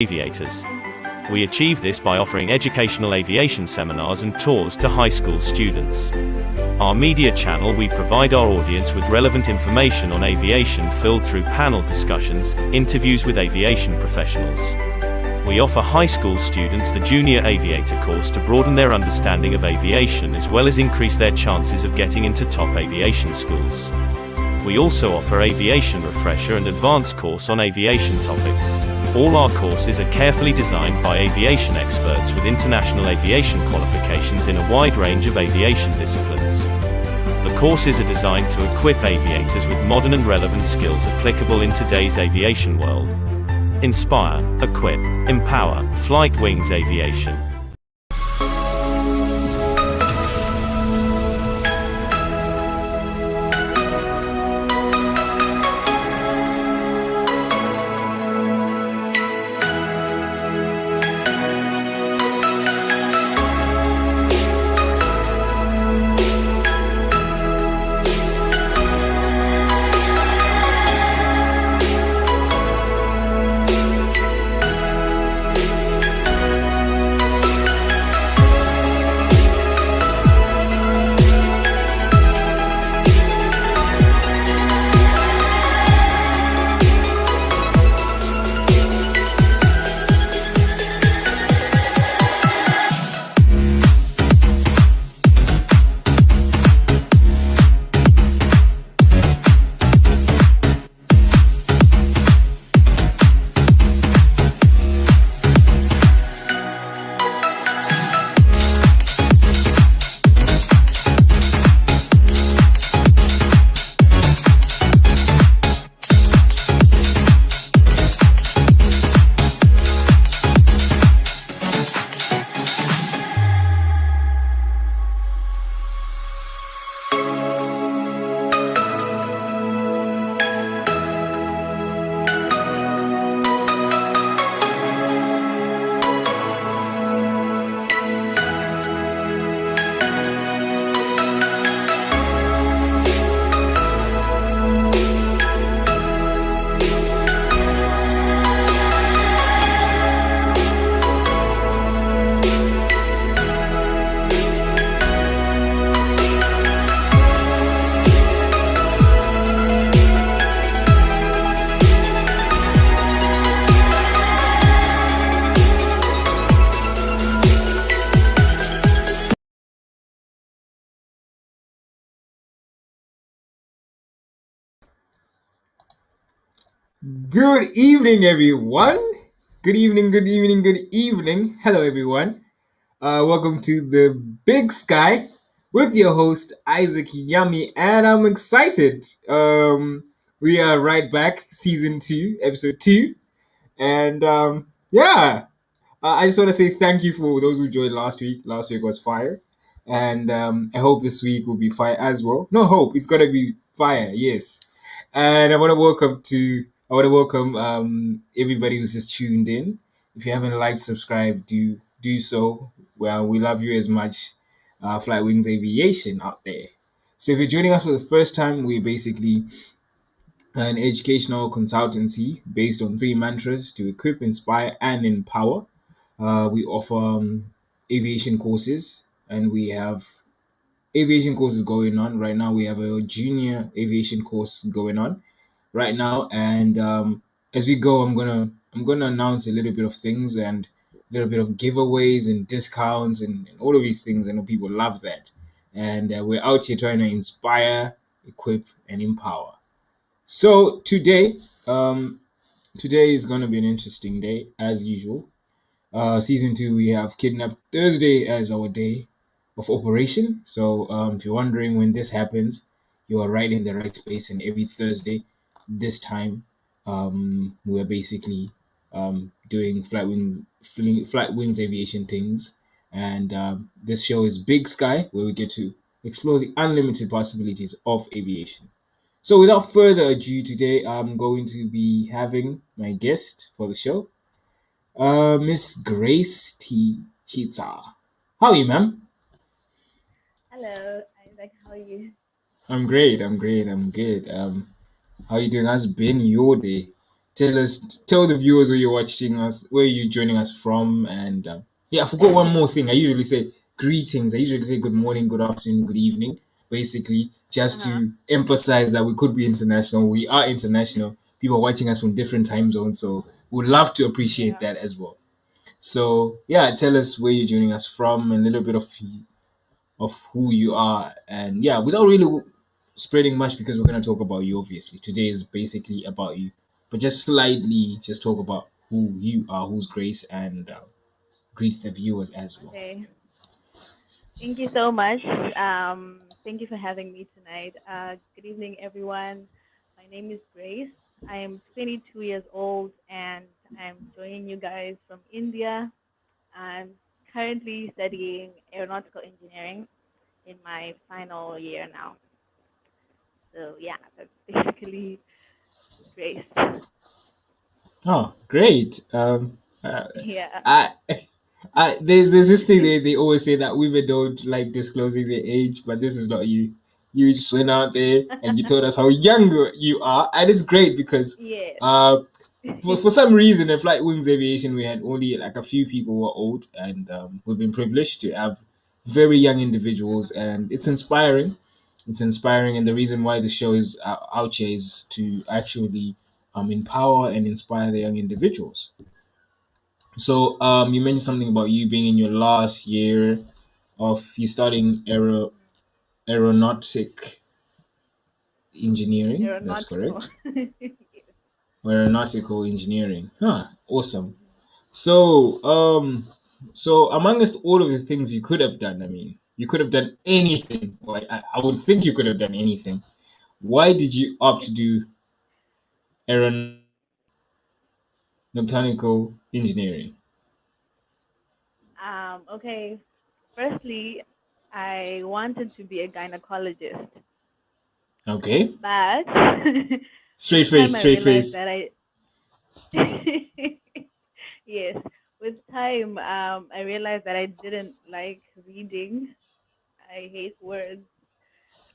aviators. We achieve this by offering educational aviation seminars and tours to high school students. Our media channel, we provide our audience with relevant information on aviation filled through panel discussions, interviews with aviation professionals. We offer high school students the Junior Aviator course to broaden their understanding of aviation as well as increase their chances of getting into top aviation schools. We also offer Aviation Refresher and Advanced course on aviation topics. All our courses are carefully designed by aviation experts with international aviation qualifications in a wide range of aviation disciplines. The courses are designed to equip aviators with modern and relevant skills applicable in today's aviation world. Inspire, equip, empower, Flight Wings Aviation. Good evening, everyone. Good evening, good evening, good evening. Hello, everyone. Welcome to the Big Sky with your host, Isaac Yummy, and I'm excited. We are right back, season 2, episode 2. And I just want to say thank you for those who joined last week. Last week was fire. And I hope this week will be fire as well. No hope, it's going to be fire, yes. And I want to welcome everybody who's just tuned in. If you haven't liked, subscribe, do so. Well, we love you as much, Flight Wings Aviation out there. So if you're joining us for the first time, we're basically an educational consultancy based on 3 mantras to equip, inspire, and empower. We offer aviation courses, and we have aviation courses going on right now. We have a junior aviation course going on right now, and as we go, I'm gonna announce a little bit of things and a little bit of giveaways and discounts and all of these things. I know people love that, and we're out here trying to inspire, equip, and empower. So today is gonna be an interesting day as usual. Season 2, we have Kidnap Thursday as our day of operation. So if you're wondering when this happens, you are right in the right space. And every Thursday, this time, we're basically doing Flight Wings Aviation things. And this show is Big Sky, where we get to explore the unlimited possibilities of aviation. So without further ado, today I'm going to be having my guest for the show, Miss Grace T. Chitsa. How are you, ma'am? Hello, Isaac. How are you? I'm great. I'm good. How are you doing? How's been your day? tell the viewers where you're watching us, where you're joining us from, and yeah, I forgot one more thing. I usually say greetings. I usually say good morning, good afternoon, good evening, basically just Uh-huh. to emphasize that we could be international. We are international. People are watching us from different time zones, so we'd love to appreciate Yeah. that as well. So yeah, tell us where you're joining us from and a little bit of who you are, and yeah, without really spreading much because we're gonna talk about you. Obviously, today is basically about you, but just slightly, just talk about who you are, who's Grace, and greet the viewers as well. Okay. Thank you so much. Thank you for having me tonight. Good evening, everyone. My name is Grace. I am 22 years old and I'm joining you guys from India. I'm currently studying aeronautical engineering in my final year now. So yeah, that's basically Grace. Oh, great. Yeah. I, there's this thing they always say that women don't like disclosing their age, but this is not you. You just went out there and you told us how young you are, and it's great because Yes. uh for some reason in flight wings aviation we had only like a few people who were old, and we've been privileged to have very young individuals, and it's inspiring, and the reason why the show is out here is to actually empower and inspire the young individuals. So you mentioned something about you being in your last year of you studying aeronautic engineering. That's Aeronautical. correct. Yes. Aeronautical engineering. Huh. Awesome. Mhm. So, so amongst all of the things you could have done, I mean, you could have done anything. Well, I would think you could have done anything. Why did you opt to do aeronautical engineering? Okay. Firstly, I wanted to be a gynecologist, Okay, but with straight time face, I straight realized face. that I yes, with time I realized that I didn't like reading. I hate words.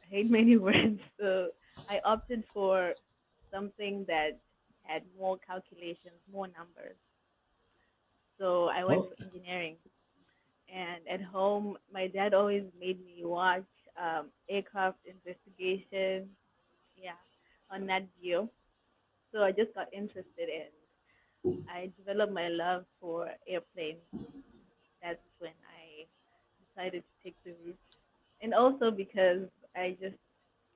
I hate many words. So I opted for something that had more calculations, more numbers. So I went Oh, for engineering. And at home, my dad always made me watch aircraft investigation, yeah, on Nat Geo. So I just got interested and I developed my love for airplanes. That's when I decided to take the route. And also because I just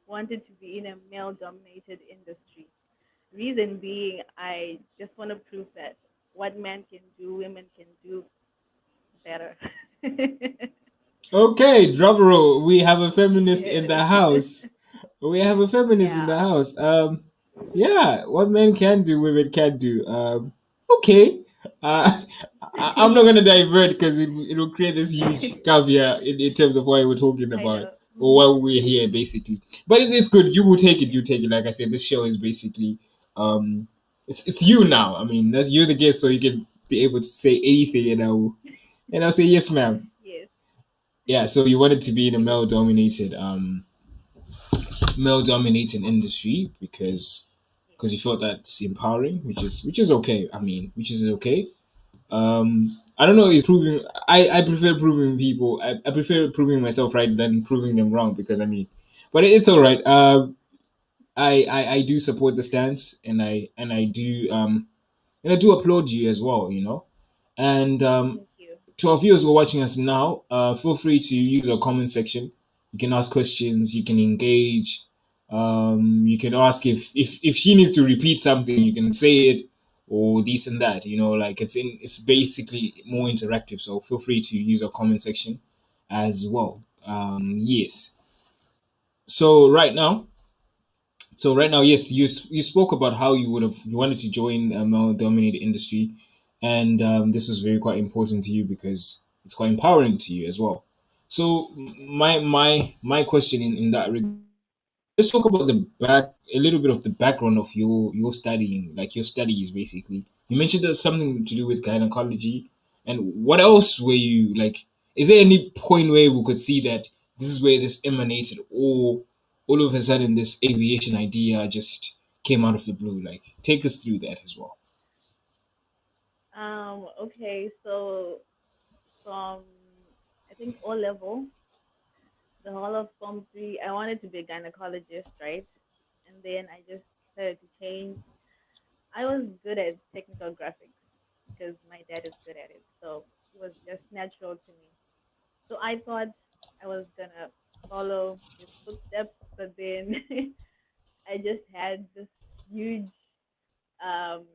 wanted to be in a male dominated industry. Reason being, I just want to prove that what men can do, women can do better. okay, drum roll. We have a feminist in the Yes. house. We have a feminist in the Yeah. house. Yeah, what men can do, women can do. Okay. Uh, I'm not gonna divert because it will create this huge caveat in terms of what we're talking I about know. or Hmm. why we're here, basically. But it's good. You will take it. You take it. Like I said, this show is basically um, it's you now. I mean, that's you're the guest, so you can be able to say anything, and I'll say yes, ma'am. Yes. Yeah. So you wanted to be in a male dominated industry because you felt that's empowering, which is okay. I mean, which is okay. I don't know. It's proving. I prefer proving people. I prefer proving myself right than proving them wrong because I mean, but it's all right. I do support the stance, and I do applaud you as well. And Thank you. to our viewers who are watching us now, feel free to use our comment section. You can ask questions. You can engage. You can ask if she needs to repeat something, you can say it or this and that. Like it's basically more interactive. So feel free to use our comment section as well. Yes. So right now, yes, you spoke about how you wanted to join a male-dominated industry, and this was very quite important to you because it's quite empowering to you as well. So my question in that regard, let's talk about a little bit of the background of your studying, like your studies basically. You mentioned there's something to do with gynecology, and what else were you like? Is there any point where we could see that this is where this emanated, or all of a sudden this aviation idea just came out of the blue? Like, take us through that as well. Okay, so from I think O level, the whole of Form 3, I wanted to be a gynecologist, right? And then I just decided to change. I was good at technical graphics because my dad is good at it, so it was just natural to me. So I thought I was gonna follow his footsteps, but then I just had this huge um,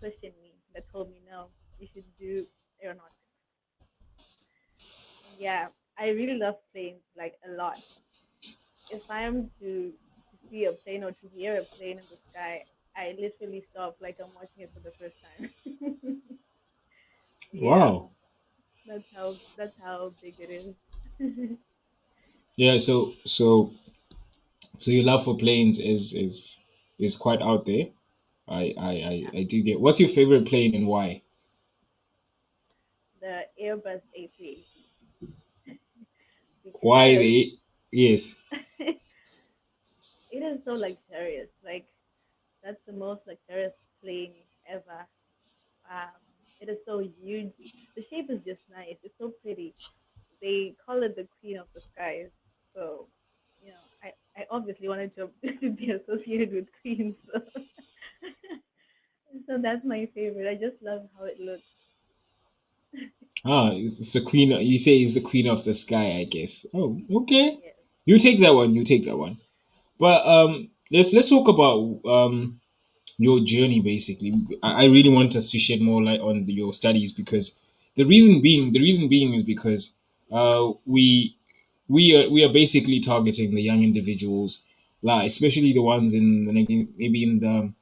push in me that told me no, you should do aeronautics. And yeah, I really love planes like a lot. If I am to see a plane or to hear a plane in the sky, I literally stop like I'm watching it for the first time. Yeah, Wow. that's how big it is. Yeah. So your love for planes is quite out there. Yeah, I do get. What's your favorite plane and why? the Airbus A380 Why because the yes. it is so luxurious. Like that's the most luxurious plane ever. Um, it is so huge. The shape is just nice. It's so pretty. They call it the queen of the skies. So, I obviously wanted to to be associated with queens. So, so that's my favorite. I just love how it looks. Ah, it's the queen. You say it's the queen of the sky, I guess. Oh, okay. Yes. You take that one. You take that one. But let's talk about your journey. Basically, I really want us to shed more light on your studies because the reason being is because we we are basically targeting the young individuals, like especially the ones in the maybe in the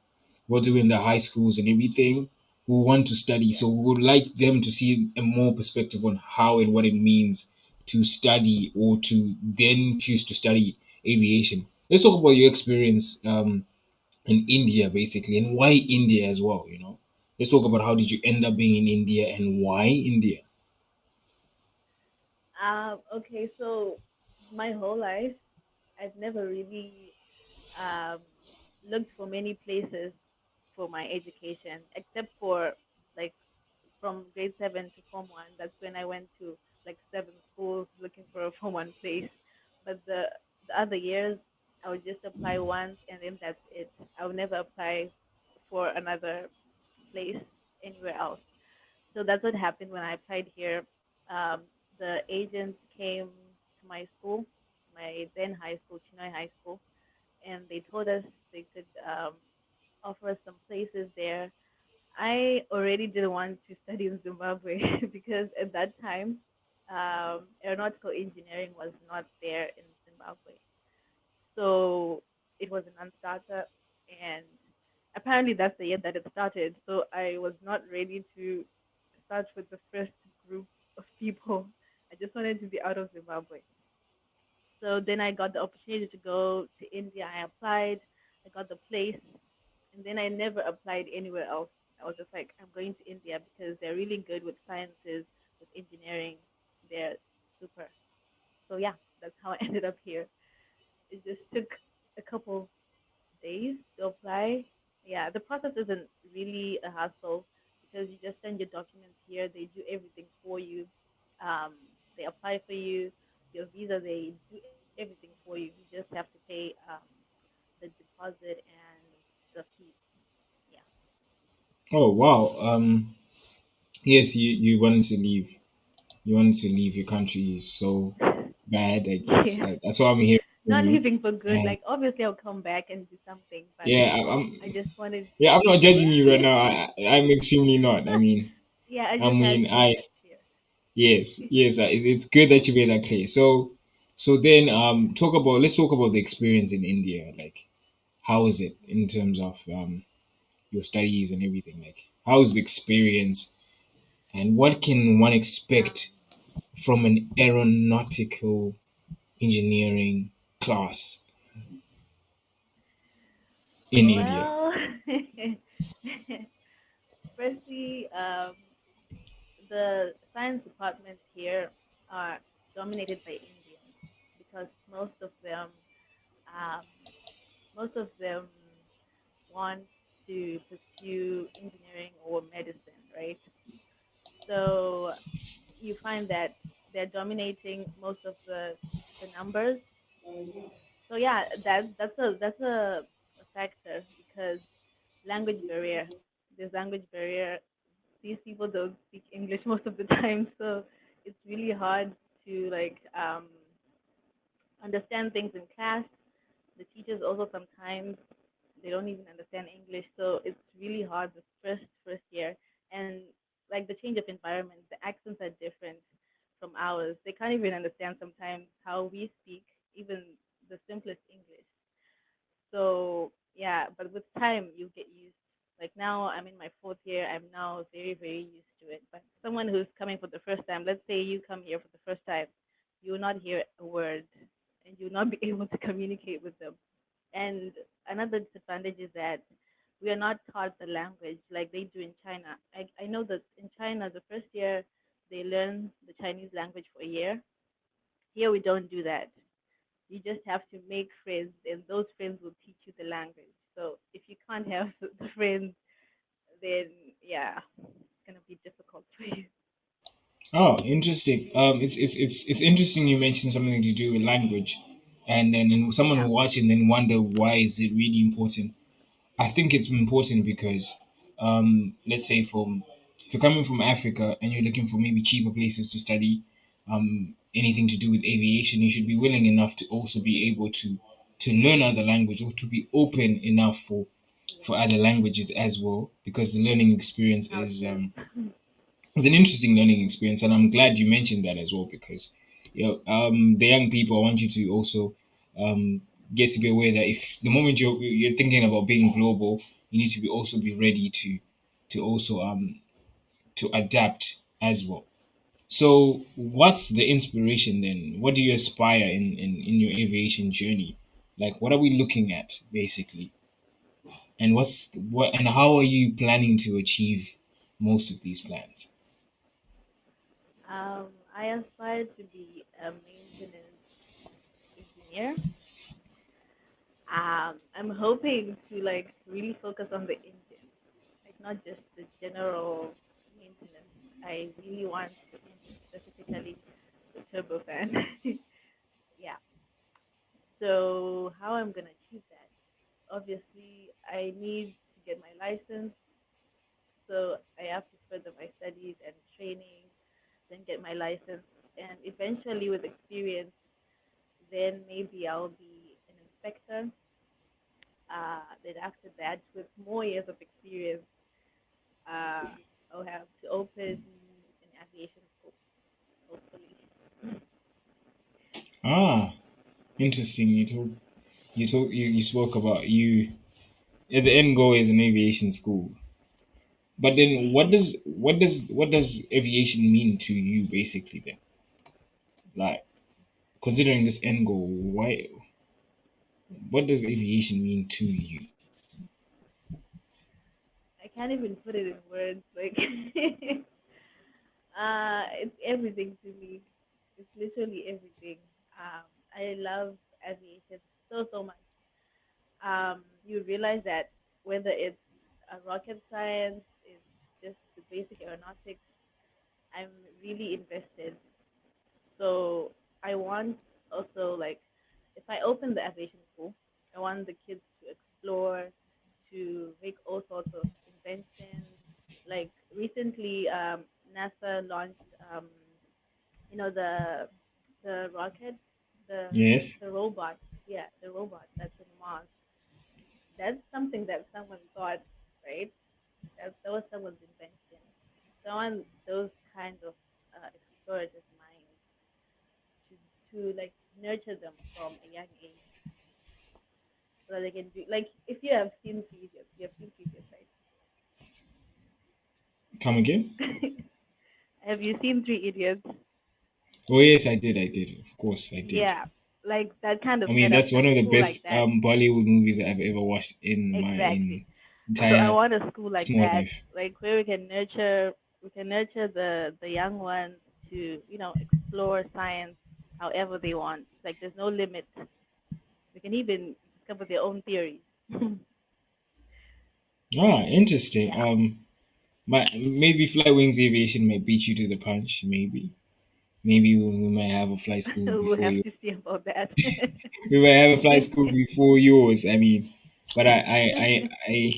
what do in the high schools and everything who want to study. Yeah. So we would like them to see a more perspective on how and what it means to study or to then choose to study aviation. Let's talk about your experience in India basically and why India as well. Let's talk about how did you end up being in India and why India. Okay. So my whole life, I've never really um, looked for many places for my education, except for like from grade 7 to Form 1. That's when I went to like 7 schools looking for a Form 1 place. But the other years, I would just apply once and then that's it. I would never apply for another place anywhere else. So that's what happened when I applied here. The agents came to my school, my then high school, Chinoy High School, and they told us they could offer us some places there. I already didn't want to study in Zimbabwe because at that time, aeronautical engineering was not there in Zimbabwe. So it was a non-starter, and apparently that's the year that it started. So I was not ready to start with the first group of people. I just wanted to be out of Zimbabwe. So then I got the opportunity to go to India. I applied, I got the place, and then I never applied anywhere else. I was just like, I'm going to India because they're really good with sciences, with engineering. They're super. So yeah, that's how I ended up here. It just took a couple days to apply. Yeah, the process isn't really a hassle because you just send your documents here. They do everything for you. Um, they apply for you, your visa. They do everything for you. You just have to pay the deposit and the fee. Yeah. Oh wow. Yes, you wanted to leave. You wanted to leave your country so bad, I guess. Yeah. That's what I'm hearing from Not you. leaving for good. And Like obviously I'll come back and do something, but yeah, I just wanted. yeah, I'm not judging you right now. I'm extremely not. Yeah, I I just had mean, to I shift here. yes, it's good that you made that clear. So then, let's talk about the experience in India. Like, how is it in terms of your studies and everything? Like, how is the experience, and what can one expect Um, from an aeronautical engineering class in India? well, firstly, the science departments here are dominated by Indians because um, most of them want to pursue engineering or medicine, right? So you find that they're dominating most of the numbers. So yeah, that's a factor because language barrier. There's language barrier. These people don't speak English most of the time, so it's really hard to like understand things in class. The teachers also sometimes they don't even understand English, so it's really hard the first year. And like the change of environment, the accents are different from ours. They can't even understand sometimes how we speak, even the simplest English. So yeah, but with time you get used. Like now I'm in my fourth year, I'm now very used to it. But someone who's coming for the first time, let's say you come here for the first time, you will not hear a word, and you'll not be able to communicate with them. And another disadvantage is that we are not taught the language like they do in China. I know that in China, the first year they learn the Chinese language for a year. Here we don't do that. You just have to make friends, and those friends will teach you the language. So if you can't have the friends, then yeah, it's gonna be difficult for you. Oh, interesting. It's interesting you mentioned something to do with language, and someone Yeah, will watch and then wonder why is it really important. I think it's important because, let's say from if you're coming from Africa and you're looking for maybe cheaper places to study, anything to do with aviation, you should be willing enough to also be able to learn other language or to be open enough for yeah, other languages as well because the learning experience how is true. it's an interesting learning experience, and I'm glad you mentioned that as well because the young people, I want you to also get to be aware that if the moment you're thinking about being global, you need to be also be ready to also to adapt as well. So, what's the inspiration then? What do you aspire in your aviation journey? Like, what are we looking at basically, and what and how are you planning to achieve most of these plans? I aspire to be a maintenance engineer. I'm hoping to like really focus on the engine, like not just the general maintenance. I really want the engine, specifically the turbofan. Yeah. So how I'm gonna achieve that? Obviously, I need to get my license. So I have to further my studies and training, then get my license, and eventually, with experience, then maybe I'll be an inspector. Then after that, with more years of experience, uh, I'll have to open an aviation school, hopefully. Ah, interesting. You spoke about you the end goal is an aviation school. But then what does aviation mean to you basically then? Like considering this end goal, why what does aviation mean to you? I can't even put it in words. Like, it's everything to me. It's literally everything. I love aviation so much. You realize that whether it's a rocket science, it's just the basic aeronautics, I'm really invested. So I want also like if I open the aviation school, I want the kids to explore, to make all sorts of inventions. Like recently, NASA launched, the rocket, the Yes. the robot. Yeah, the robot that's in Mars. That's something that someone thought, right? That was someone's invention. So I want those kinds of explorative minds to like nurture them from a young age so that they can do like if you have seen previous, Come again? right? Have you seen Three Idiots? Oh yes, I did. Of course I did. Yeah, like that kind of I mean setup, that's a one of the school like best that. Bollywood movies that I've ever watched in my Exactly. So I entire want a school like small that, life. like where we can nurture the young ones to explore science however they want. Like there's no limit. They can even discover their own theories. Ah, interesting. Yeah. Maybe Fly Wings Aviation might beat you to the punch. Maybe we might have a flight school We'll before have you. to see about that. We might have a flight school before yours. I mean, but I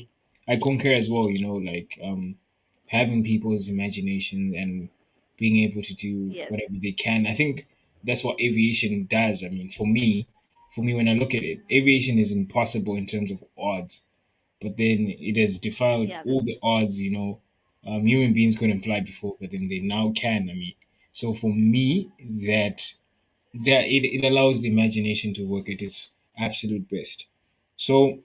concur as well. Like having people's imagination and being able to do Yes. whatever they can. I think that's what aviation does. I mean, for me, when I look at it, aviation is impossible in terms of odds, but then it has defied Yeah, that's all the odds. Human beings couldn't fly before, but then they now can. I mean, so for me, it allows the imagination to work at its absolute best. So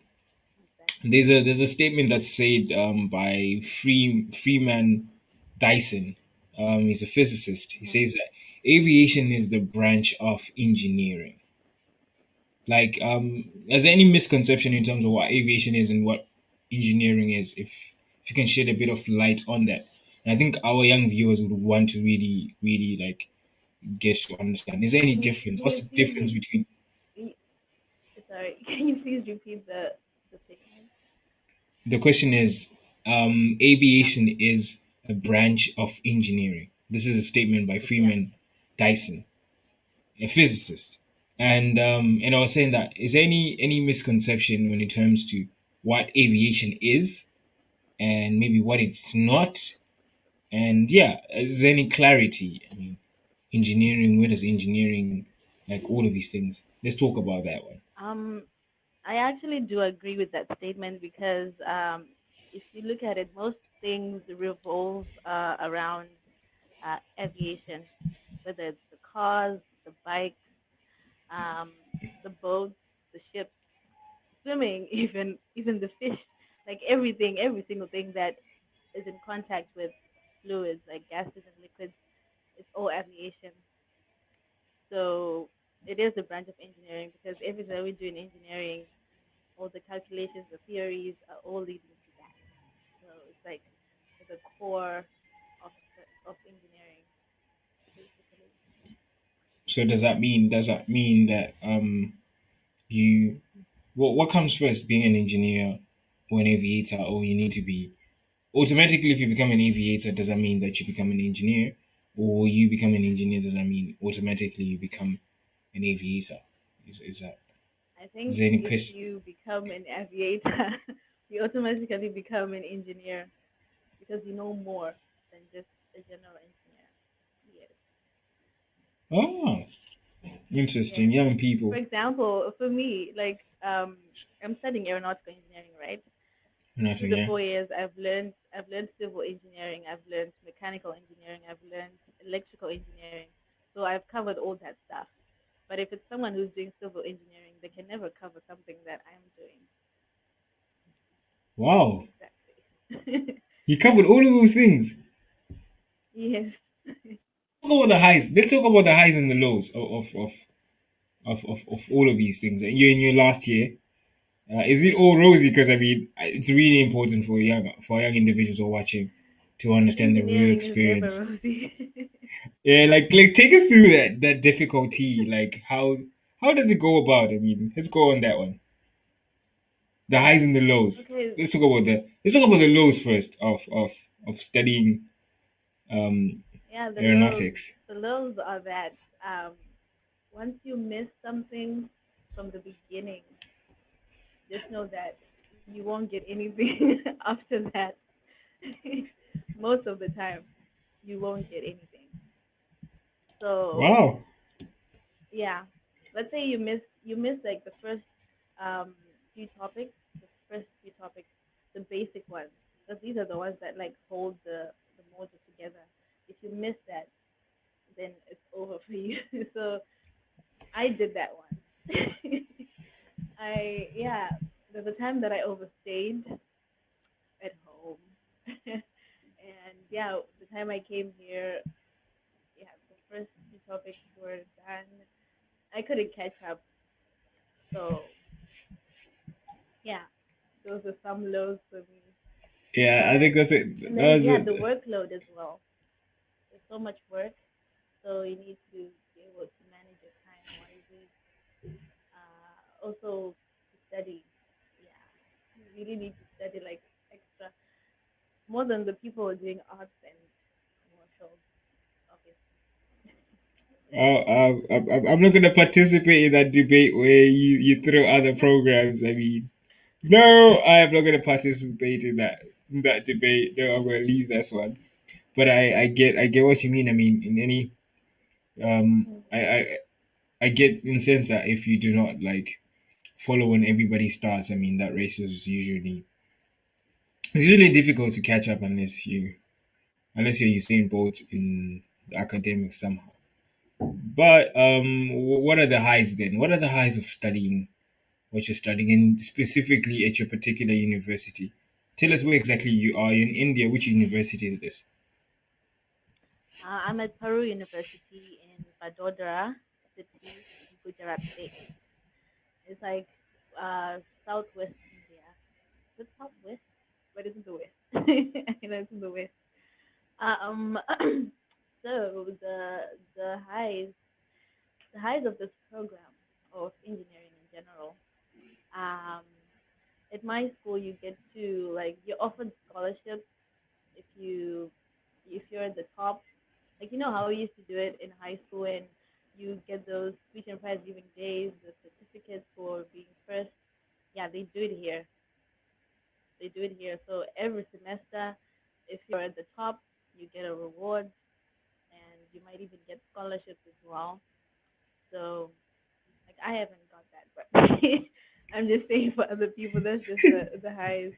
exactly. there's a statement that's said by Freeman Dyson. He's a physicist. He Hmm. says that aviation is the branch of engineering. Like, is there any misconception in terms of what aviation is and what engineering is? If you can shed a bit of light on that, and I think our young viewers would want to really, really like get to understand. Is there any difference? Can What's you the please difference between y- sorry, can you please repeat the statement? The question is, Yeah. aviation is a branch of engineering. This is a statement by Yeah. Freeman Dyson, a physicist. And I was saying that is there any misconception when it comes to what aviation is and maybe what it's not, and yeah, is there any clarity? I mean, engineering. Where does engineering, like all of these things? Let's talk about that one. Um, I actually do agree with that statement because if you look at it, most things revolve around aviation, whether it's the cars, the bikes, um, the boats, the ships, swimming, even the fish, like everything, every single thing that is in contact with fluids like gases and liquids, it's all aviation. So it is a branch of engineering because everything that we do in engineering, all the calculations, the theories are all leading to that. So it's like the core of engineering, basically. So does that mean that you what comes first, being an engineer or an aviator, or you need to be automatically, if you become an aviator, does that mean that you become an engineer, or you become an engineer, does that mean automatically you become an aviator? Is that I is think there any if question? you become an aviator, you automatically become an engineer because you know more than just a general engineer. Yes. Oh, interesting. Yes. Young For people. example, for me, like I'm studying aeronautical engineering, right? Through Nothing, the yeah. 4 years, I've learned civil engineering, I've learned mechanical engineering, I've learned electrical engineering. So I've covered all that stuff. But if it's someone who's doing civil engineering, they can never cover something that I'm doing. Wow, Exactly. you covered all of those things. Yes. Talk about the highs. Let's talk about the highs and the lows of all of these things. You're in your last year. Is it all rosy? Because I mean, it's really important for young individuals who are watching to understand the real Engineering is never experience. rosy. Yeah, like take us through that difficulty. Like how does it go about? I mean, let's go on that one. The highs and the lows. Okay, Let's talk about the lows first of studying um yeah, aeronautics. the lows are that um, once you miss something from the beginning, just know that you won't get anything after that. Most of the time, you won't get anything. So Wow. yeah, let's say you miss like the first um, few topics, the first few topics, the basic ones, because these are the ones that like hold the module together. If you miss that, then it's over for you. So I did that once. I yeah, there's a time that I overstayed at home, and yeah, the time I came here, yeah, the first few topics were done. I couldn't catch up, so yeah, those are some lows for me. Yeah, I think But that's it. and then That's yeah, it. the workload as well. There's so much work, so you need to be able to manage your time wisely. Also to study. Yeah, you really need to study like more than the people who are doing arts and commercials, obviously. I'm not gonna participate in that debate where you throw other programs. I mean, no, I am not gonna participate in that debate. No, I'm gonna leave this one. But I get what you mean. I mean, in any Mm. I get in sense that if you do not like follow when everybody starts, I mean that race is usually it's usually difficult to catch up unless you're Usain Bolt in the academics somehow. But what are the highs then? What are the highs of studying what you're studying, and specifically at your particular university? Tell us where exactly you are. You're in India. Which university is this? I'm at Paru University in Vadodara city in Gujarat state. It's like southwest India. It's southwest, but it's in the west. I know it's in the west. Um, so the highs of this program of engineering in general. Um, at my school, you get to like you're offered scholarships if you're at the top. Like you know how we used to do it in high school, and you get those speech and prize giving days, the certificates for being first. Yeah, they do it here. They do it here. So every semester, if you're at the top, you get a reward, and you might even get scholarships as well. So like I haven't got that, but I'm just saying for other people, that's just the highs.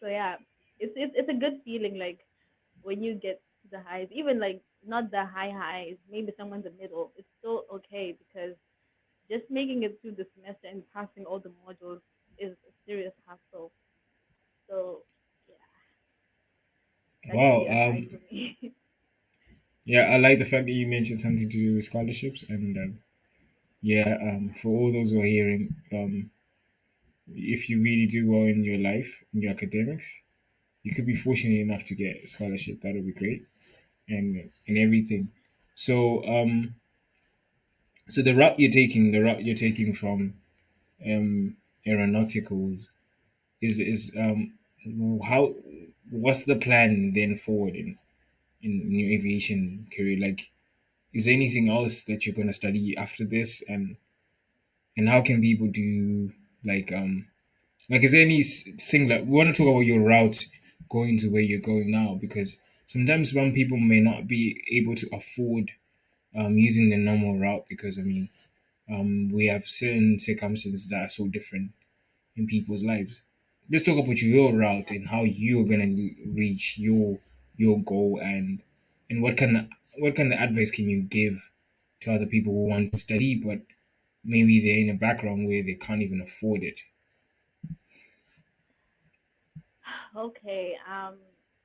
So yeah, it's a good feeling like when you get to the highs, even like not the high highs, maybe somewhere in the middle. It's still okay because just making it through the semester and passing all the modules is a serious hassle. So yeah, that can Wow. be a high for me. Yeah, I like the fact that you mentioned something to do with scholarships, and yeah, for all those who are hearing, if you really do well in your life, in your academics, you could be fortunate enough to get a scholarship. That would be great, and everything. So so the route you're taking from um, aeronauticals is how what's the plan then forward in your aviation career? Like, is there anything else that you're gonna study after this, and how can people do like like is there any thing like we want to talk about your route going to where you're going now, because sometimes some people may not be able to afford using the normal route, because I mean we have certain circumstances that are so different in people's lives. Let's talk about your route and how you're gonna reach your goal, and what kind of advice can you give to other people who want to study but maybe they're in a background where they can't even afford it. Okay.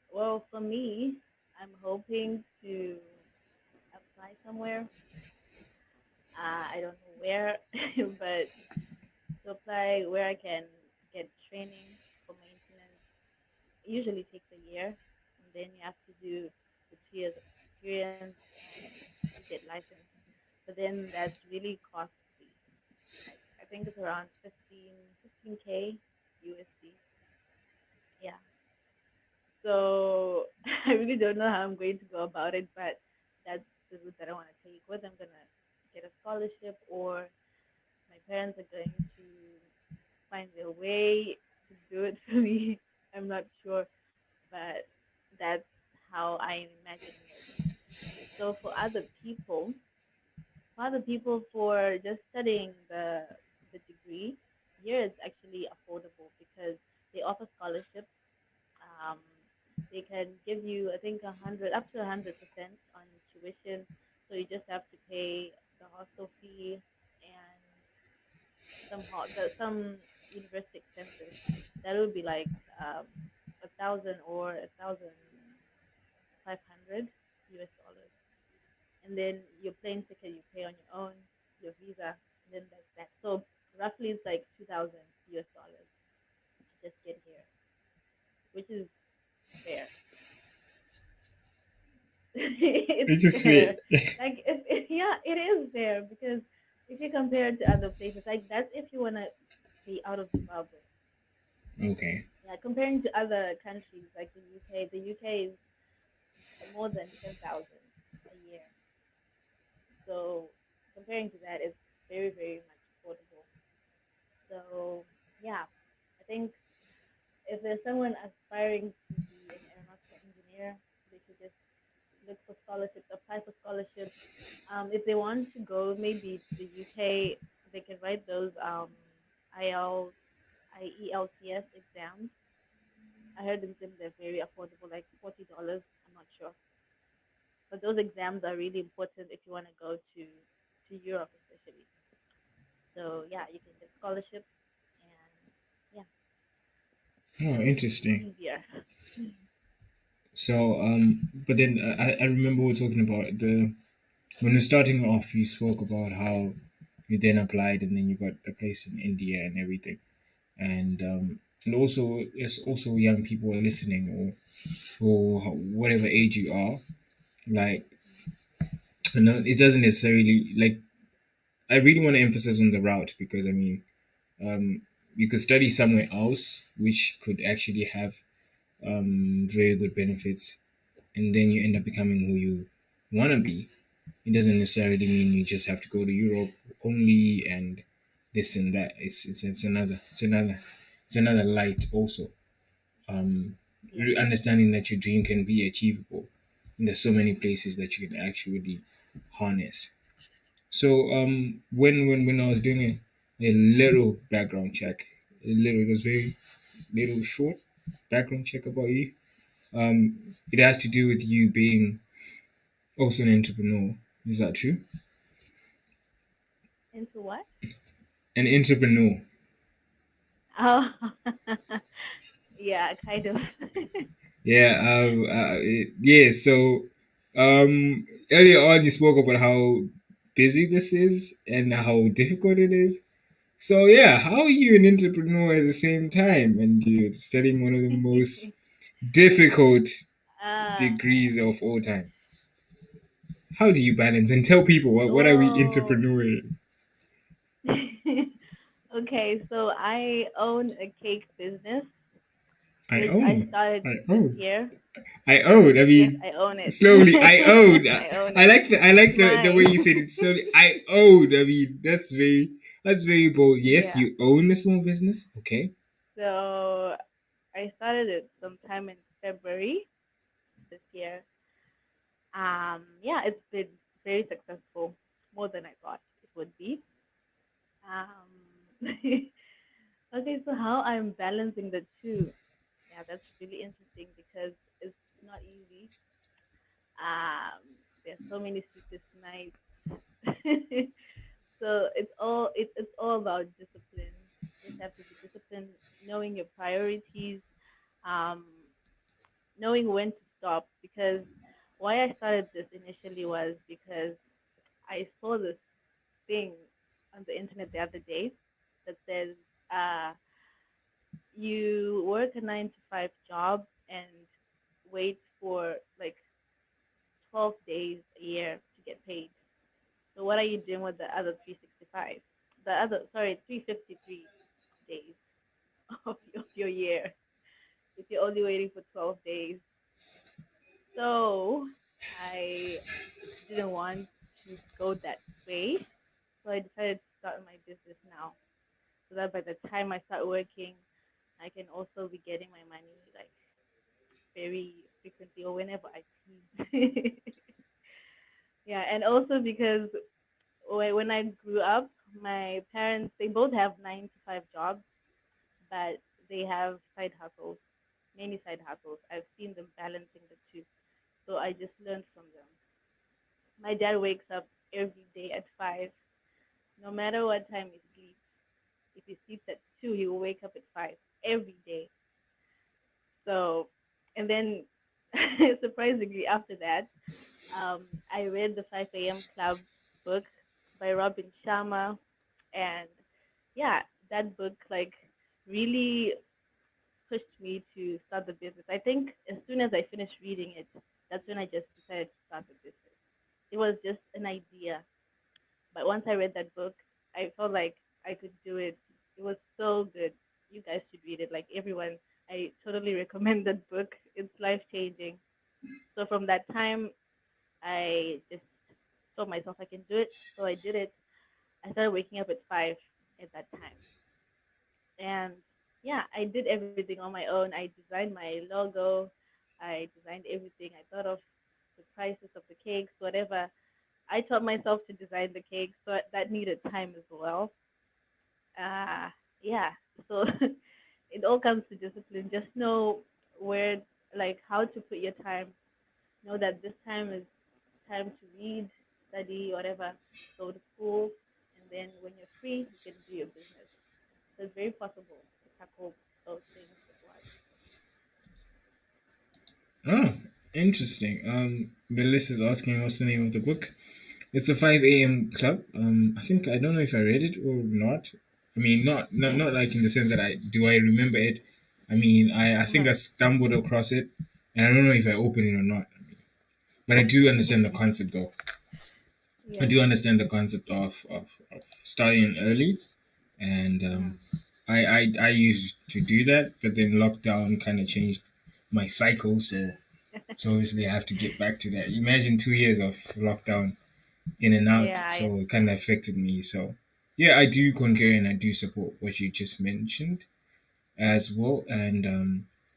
Well, for me, I'm hoping to apply somewhere. I don't know where, but to apply where I can get training for maintenance. It usually takes a year, and then you have to do the 2 years of experience and you get licensed. But then that's really costly. Like I think it's around 15K USD. Yeah. So I really don't know how I'm going to go about it, but that's the route that I want to take. Whether I'm gonna get a scholarship or my parents are going to find their way to do it for me. I'm not sure, but that's how I'm imagining it. So for other people for just studying the degree, here it's actually affordable because they offer scholarships. Um, they can give you, I think, 100 up to 100% on tuition. So you just have to pay the hostel fee and some university expenses. That would be like 1,000 or 1,500 US dollars. And then your plane ticket you pay on your own, your visa, and then that's that. So roughly it's like 2,000 US dollars to just get here, which is fair. It's It's just fair. sweet. Like yeah, it is fair because if you compare it to other places, like that's if you wanna be out of Zimbabwe. Okay. Yeah, comparing to other countries like the UK is more than 10,000 a year. So comparing to that, it's very, very much affordable. So yeah, I think if there's someone aspiring to be an aeronautical engineer, they should just look for scholarships, apply for scholarships. If they want to go maybe to the UK, they can write those IELTS, IELTS exams. I heard they're very affordable, like $40. I'm not sure, but those exams are really important if you want to go to Europe, especially. So yeah, you can get scholarships, and yeah, Oh, it'll be interesting. easier. So, but then I remember we were talking about when you're starting off, you spoke about how you then applied and then you got a place in India and everything. And also, there's also young people listening or whatever age you are. Like, you know, it doesn't necessarily, like, I really want to emphasize on the route because, I mean, you could study somewhere else, which could actually have very good benefits, and then you end up becoming who you want to be. It doesn't necessarily mean you just have to go to Europe only and this and that. It's another light also. Yeah, Understanding that your dream can be achievable, and there's so many places that you can actually harness. So when I was doing a little background check, it was very little short background check about you. It has to do with you being also an entrepreneur. Is that true? into what? An entrepreneur. Oh, yeah, kind of. Yeah. Yeah. So earlier on, you spoke about how busy this is and how difficult it is. So yeah, how are you an entrepreneur at the same time and you're studying one of the most difficult uh, degrees of all time? How do you balance and tell people what are we well, entrepreneuring? okay, so I own a cake business, I which I own. started I this own. year. I own. I Yes, mean, I own it. slowly. I own. I own I it. like the I It's like the way you mine. said it slowly. I own. I mean, that's very bold. Yes, Yeah. you own a small business. Okay. So I started it sometime in February this year. Yeah, it's been very successful, more than I thought it would be. Okay, so how I'm balancing the two? Yeah, that's really interesting because it's not easy. There's so many sleepless nights. So it's all about discipline. You just have to be disciplined, knowing your priorities, um, knowing when to stop. Because why I started this initially was because I saw this thing on the internet the other day that says uh, you work a 9 to 5 job and wait for like 12 days a year to get paid. So what are you doing with the other 365? The other, sorry, 353 days of your year if you're only waiting for 12 days. So I didn't want to go that way. So I decided to start my business now so that by the time I start working, I can also be getting my money like very frequently or whenever I please. Yeah, and also because when I grew up, my parents they both have 9 to 5 jobs, but they have side hustles, many side hustles. I've seen them balancing the two, so I just learned from them. My dad wakes up every day at 5, no matter what time he sleeps. If he sleeps at 2, he will wake up at 5 every day. So, and then surprisingly after that, I read the 5 a.m. Club book by Robin Sharma, and yeah, that book like really pushed me to start the business. I think as soon as I finished reading it, that's when I just decided to start the business. It was just an idea, but once I read that book, I felt like I could do it. It was so good. You guys should read it. Like everyone. I totally recommend that book. It's life changing. So from that time, I just told myself I can do it. So I did it. I started waking up at 5 at that time. And yeah, I did everything on my own. I designed my logo. I designed everything. I thought of the prices of the cakes, whatever. I taught myself to design the cakes, so that needed time as well. Uh, yeah. So it all comes to discipline. Just know where, like, how to put your time. Know that this time is time to read, study, whatever, go to school, and then when you're free, you can do your business. So it's very possible to tackle those things at once. Oh, interesting. Melissa's asking what's the name of the book. It's a 5 a.m. club. I think I don't know if I read it or not. I mean, not like in the sense that I remember it. I mean, I think I Uh-huh. stumbled across it, and I don't know if I opened it or not. But I do understand the concept though. I Yes. do understand the concept of starting early, and Uh-huh. I used to do that, but then lockdown kind of changed my cycle, so obviously I have to get back to that. Imagine 2 years of lockdown in and out, Yeah, I so it kind of understand. affected me. So yeah, I do concur and I do support what you just mentioned as well. And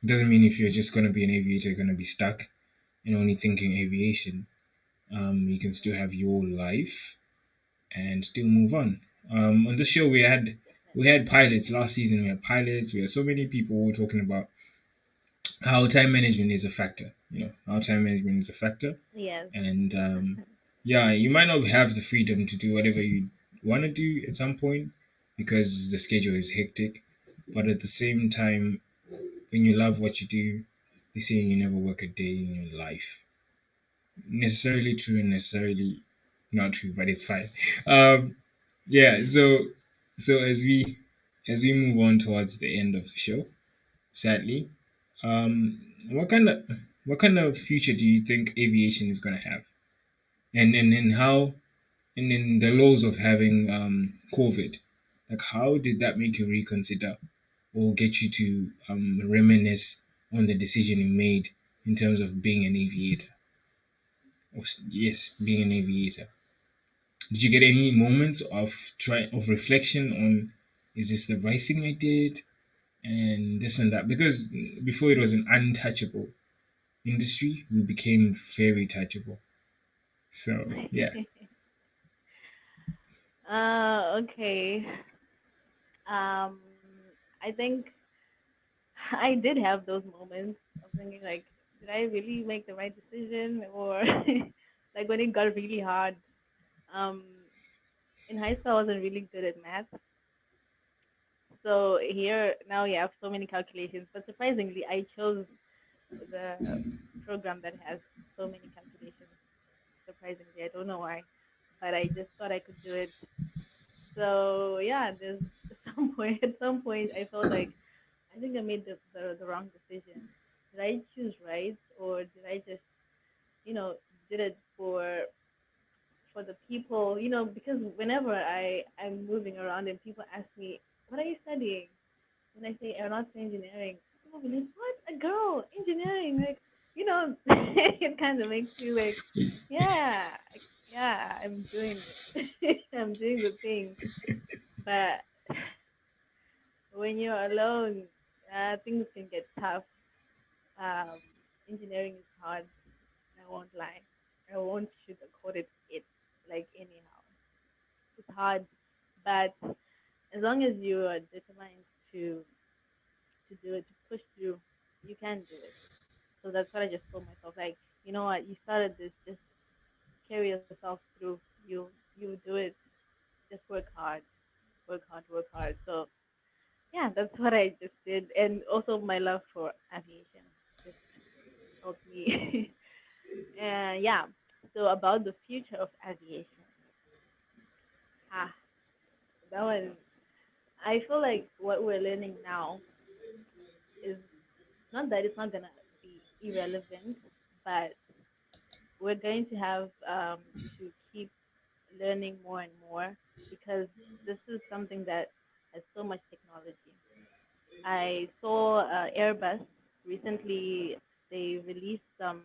it doesn't mean if you're just gonna be an aviator, you're gonna be stuck and only thinking aviation. You can still have your life and still move on. On this show, we Definitely. had pilots last season. We had pilots. We had so many people talking about how time management is a factor. How time management is a factor, Yes. and yeah, you might not have the freedom to do whatever you want to do at some point because the schedule is hectic. But at the same time, when you love what you do, they say you never work a day in your life. Necessarily true and necessarily not true, but it's fine. Um, yeah, so as we move on towards the end of the show, sadly, what kind of future do you think aviation is gonna have? And how and then the laws of having COVID, like how did that make you reconsider or get you to reminisce on the decision you made in terms of being an aviator? Yes, being an aviator. Did you get any moments of reflection on is this the right thing I did and this and that? Because before it was an untouchable industry, we became very touchable. So yeah. Okay. Um, I think I did have those moments of thinking like, did I really make the right decision, or like when it got really hard. Um, in high school, I wasn't really good at math, so here now you have so many calculations. But surprisingly, I chose the program that has so many calculations. Surprisingly, I don't know why, but I just thought I could do it. So yeah, there's at some point I felt like I think I made the wrong decision. Did I choose right, or did I just you know did it for the people? Because whenever I'm moving around and people ask me, what are you studying? When I say aeronautical engineering, people believe, what, a girl engineering, like it kind of makes you like, yeah, yeah, I'm doing it. I'm doing the thing. But when you're alone, things can get tough. Um, Engineering is hard. I won't lie. I won't sugarcoat it like anyhow. It's hard, but as long as you are determined to do it, to push through, you can do it. So that's what I just told myself. Like, you know what, you started this, just carry yourself through. You do it. Just work hard, work hard. So yeah, that's what I just did, and also my love for aviation just helped me. And yeah, so about the future of aviation, ah, that one, I feel like what we're learning now is not that it's not gonna be irrelevant, but we're going to have to keep learning more and more because this is something that has so much technology. I saw Airbus recently. They released some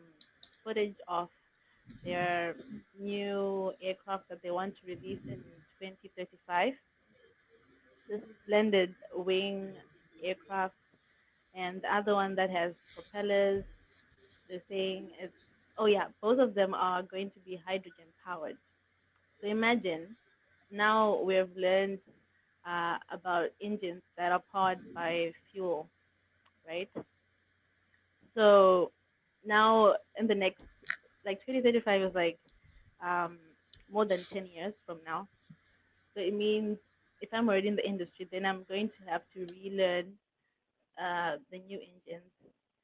footage of their new aircraft that they want to release in 2035. This splendid wing aircraft, and the other one that has propellers. They're saying it's, oh yeah, both of them are going to be hydrogen powered. So imagine now we've learned about engines that are powered by fuel, right? So now in the next, like 2035 is like um, more than 10 years from now. So it means if I'm already in the industry, then I'm going to have to relearn the new engines,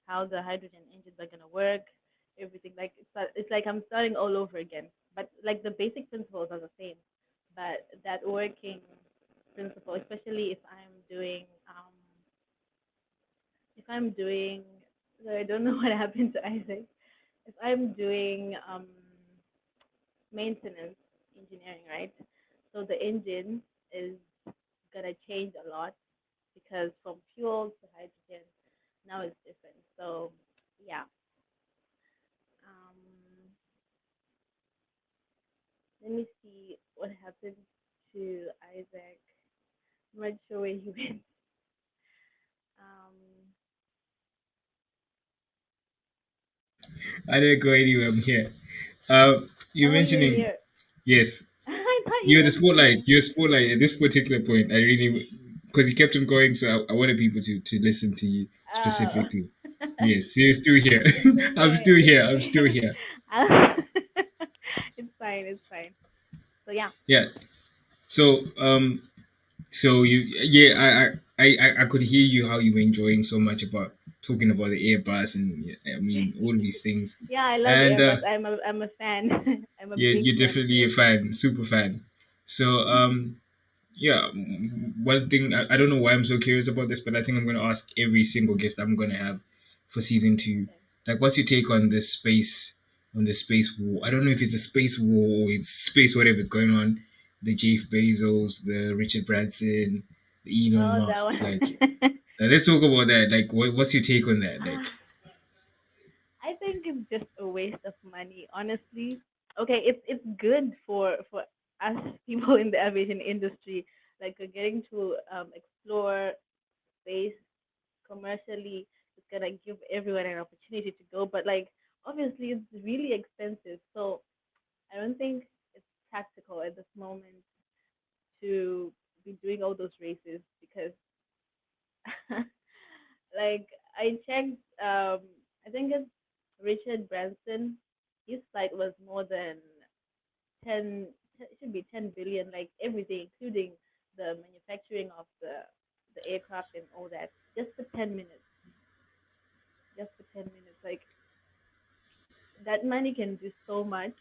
how the hydrogen engines are gonna work, everything. Like it's like I'm starting all over again. But like the basic principles are the same, but that working principle, especially if I'm doing, so I don't know what happened to Isaac. If I'm doing maintenance engineering, right? So the engine is gonna change a lot because from fuel to hydrogen now it's different. So yeah, um, let me see what happened to Isaac. I'm not sure where he went. Um, I didn't go anywhere. I'm here. You're oh, you're mentioning, here. yes, I thought you you're the went spotlight. somewhere. You're spotlight at this particular point. I really, because you kept on going, so I wanted people to listen to you Oh, specifically. Yes, you're still here. it's I'm okay. still It's here. I'm still okay. here. It's fine. It's fine. So yeah. Yeah. So, so yeah, I could hear you how you were enjoying so much about talking about the Airbus and yeah, I mean all of these things, Yeah, I love and Airbus. I'm a fan. I'm a big you're fan of definitely a Airbus. fan, super fan. So yeah, one thing I don't know why I'm so curious about this, but I think I'm going to ask every single guest I'm going to have for season two. Okay. Like, what's your take on this space, on the space war? I don't know if it's a space war or it's space whatever is going on. The Jeff Bezos, the Richard Branson, the Elon Oh, that Musk. Like, one. let's talk about that. Like, what's your take on that? Like, I think it's just a waste of money, honestly. Okay, it's good for us people in the aviation industry, like getting to explore space commercially. It's gonna give everyone an opportunity to go, but like obviously it's really expensive. So I don't think it's practical at this moment to be doing all those races because like I checked, I think it's Richard Branson. His flight was more than 10, it should be 10 billion, like everything, including the manufacturing of the aircraft and all that, just for 10 minutes, just for 10 minutes. Like that money can do so much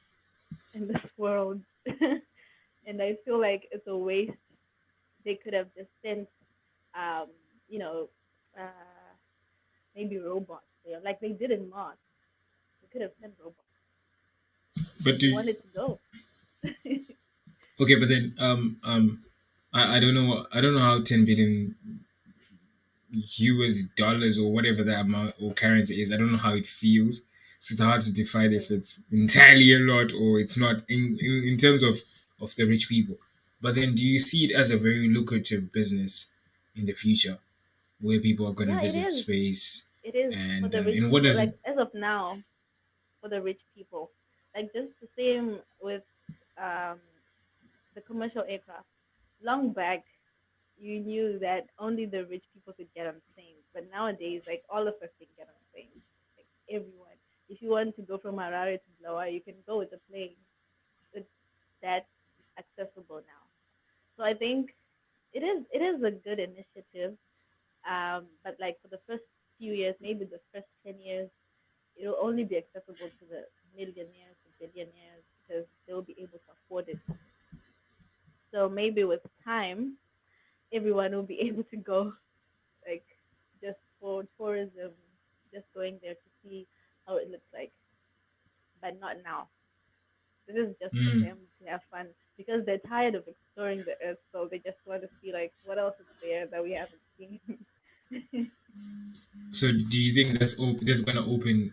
in this world, and I feel like it's a waste. They could have just sent, um, you know, uh, maybe robots there, like they did in Mars. They could have sent robots but if they do wanted to go. okay, but then I don't know how 10 billion US dollars or whatever that amount or currency is. I don't know how it feels. So it's hard to define if Okay. it's entirely a lot or it's not in terms of the rich people. But then do you see it as a very lucrative business in the future where people are going to Yeah, it visit is. space It is for the rich and what people. does Like as of now, for the rich people, like just the same with um, the commercial aircraft. Long back, you knew that only the rich people could get on planes, but nowadays, like all of us can get on planes. Like everyone. If you want to go from Harare to Bloa, you can go with a plane. It's that accessible now. So I think it is a good initiative. But like for the first few years, maybe the first 10 years, it'll only be accessible to the millionaires, the billionaires, because they'll be able to afford it. So maybe with time, everyone will be able to go, like just for tourism, just going there to see how it looks like, but not now. This is just for mm, them to have fun because they're tired of exploring the earth, so they just want to see like what else is there that we haven't seen. So do you think that's gonna open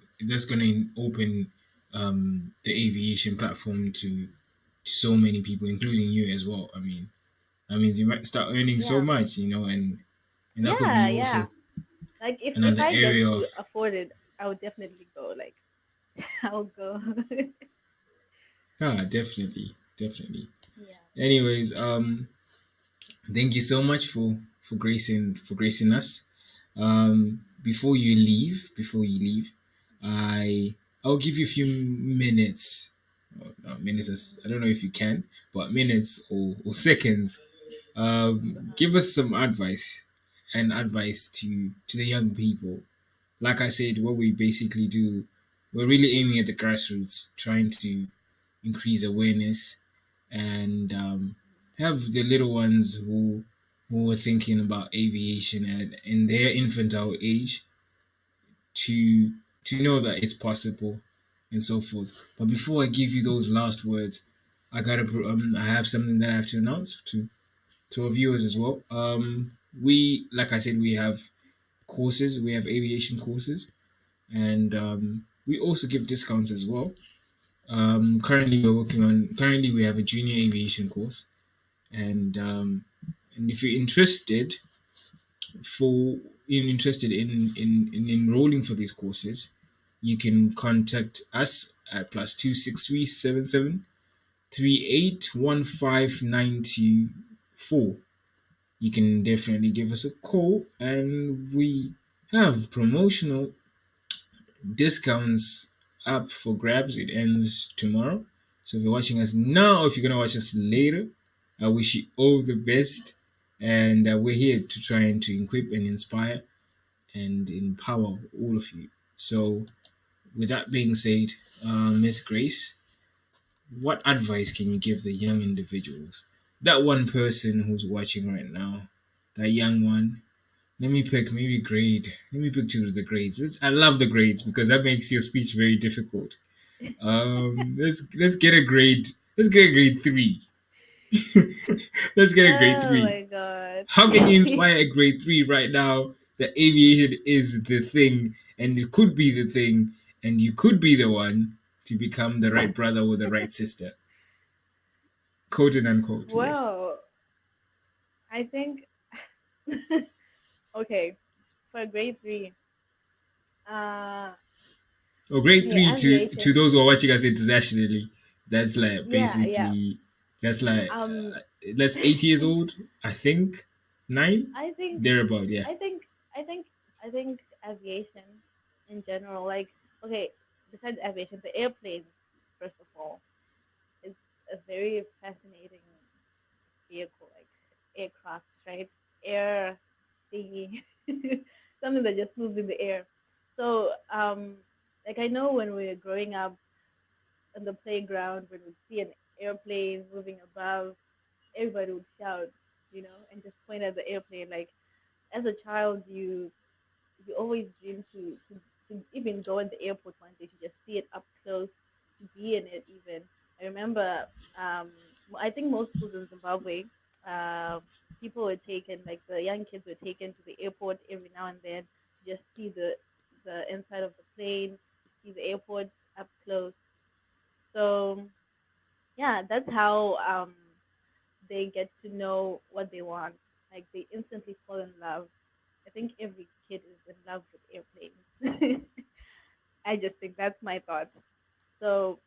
the aviation platform to so many people, including you as well? I mean, that means you might start earning so Yeah. much, and that could Yeah, be yeah. also Like if another I get area of to afford it, I would definitely go. Like I'll go. definitely, definitely. Yeah. Anyways, thank you so much for gracing us. Before you leave, I'll give you a few minutes. Minutes, I don't know if you can, but minutes or seconds. Give us some advice to the young people. Like I said, what we basically do, we're really aiming at the grassroots, trying to increase awareness and have the little ones who are thinking about aviation in their infantile age to know that it's possible and so forth. But before I give you those last words, I have something that I have to announce to our viewers as well. We, like I said, we have courses. We have aviation courses, and we also give discounts as well. Currently we have a junior aviation course, and if you're for interested in enrolling for these courses, you can contact us at +26377381594. You can definitely give us a call, and we have promotional discounts up for grabs. It ends tomorrow. So if you're watching us now, if you're gonna watch us later, I wish you all the best. And we're here to try and to equip and inspire and empower all of you. So with that being said, Miss Grace, what advice can you give the young individuals? That one person who's watching right now, that young one. Let me pick maybe grade. Let me pick two of the grades. I love the grades because that makes your speech very difficult. Let's get a grade. Let's get a grade three. Let's get a grade Oh three. my god. How can you inspire a grade three right now that aviation is the thing and it could be the thing and you could be the one to become the right brother or the right sister? Quote and unquote, yes. Well, I think okay, for grade 3, uh Or grade okay, three to aviation. those who are watching us internationally. That's like Yeah, yeah. basically that's like Um that's 8 years old, I think. 9? I think Thereabout, yeah. I think I think I think aviation in general, like okay, besides aviation, the airplanes, first of all, is a very fascinating vehicle, like aircraft, right? Air thingy, something that just moves in the air. So, like I know when we were growing up on the playground, when we'd see an airplane moving above, everybody would shout, and just point at the airplane. Like as a child, you always dream to even go in the airport one day to just see it up close, to be in it even. I remember, I think most schools in Zimbabwe, uh, people were taken, like the young kids were taken to the airport every now and then to just see the inside of the plane, see the airport up close. So yeah, that's how they get to know what they want. Like they instantly fall in love. I think every kid is in love with airplanes. I just think that's my thought. So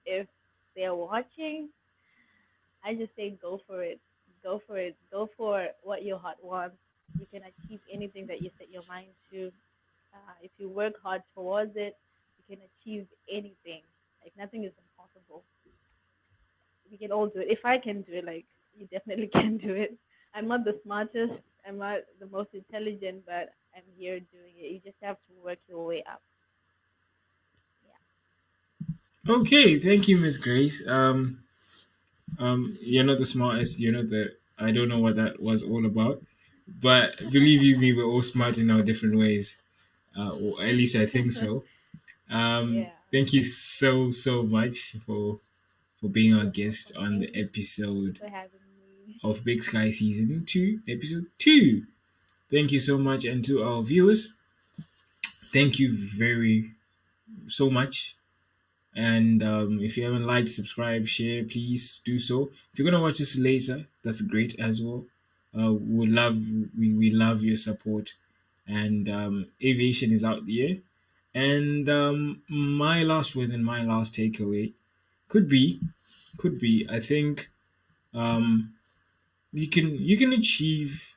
if they're watching, I just say go for it. Go for it. Go for what your heart wants. You can achieve anything that you set your mind to. If you work hard towards it, you can achieve anything. Like nothing is impossible. We can all do it. If I can do it, like you definitely can do it. I'm not the smartest. I'm not the most intelligent, but I'm here doing it. You just have to work your way up. Yeah. Okay, thank you, Miss Grace. You're not the smartest. You're not the. I don't know what that was all about, but believe you me, we're all smart in our different ways. Or at least I think so. Yeah. Thank you so much for being our You're guest welcome. on the Thank you episode for having me. of Big Sky Season 2, Episode 2. Thank you so much, and to our viewers, thank you very so much. And if you haven't liked, subscribe, share, please do so. If you're gonna watch this later, that's great as well. We love we love your support, and aviation is out there. And my last words and my last takeaway could be I think um, you can achieve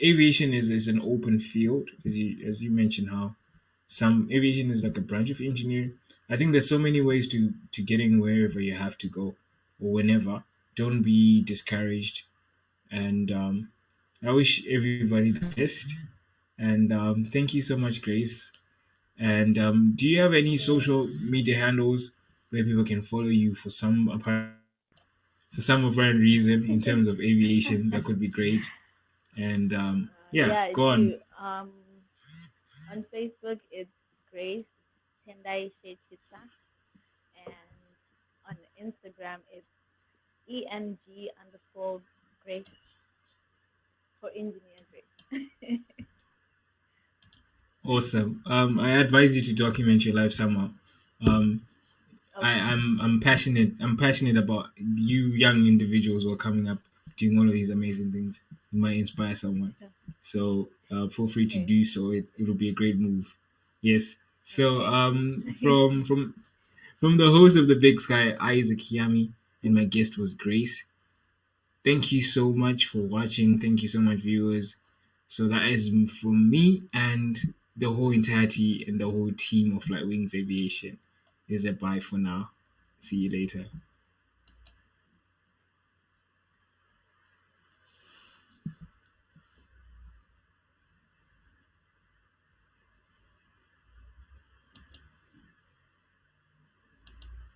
aviation is an open field, as you mentioned, how some aviation is like a branch of engineering. I think there's so many ways to getting wherever you have to go or whenever. Don't be discouraged, and I wish everybody the best. And thank you so much, Grace. And do you have any Yeah. social media handles where people can follow you for some apparent reason in terms of aviation? That could be great. And yeah, Yeah, I go do. on. On Facebook, it's Grace Tendai Chitsa, and on Instagram, it's ENG_Grace for engineer Grace. Awesome. I advise you to document your life somehow. Um, Okay. I'm passionate. I'm passionate about you young individuals who are coming up doing all of these amazing things. You might inspire someone. So feel free to Okay. do so. It'll be a great move. Yes. So Okay. from the host of the Big Sky, Isaac Yami, and my guest was Grace. Thank you so much for watching. Thank you so much, viewers. So that is from me and the whole entirety and the whole team of Flight Wings Aviation. Is a bye for now. See you later.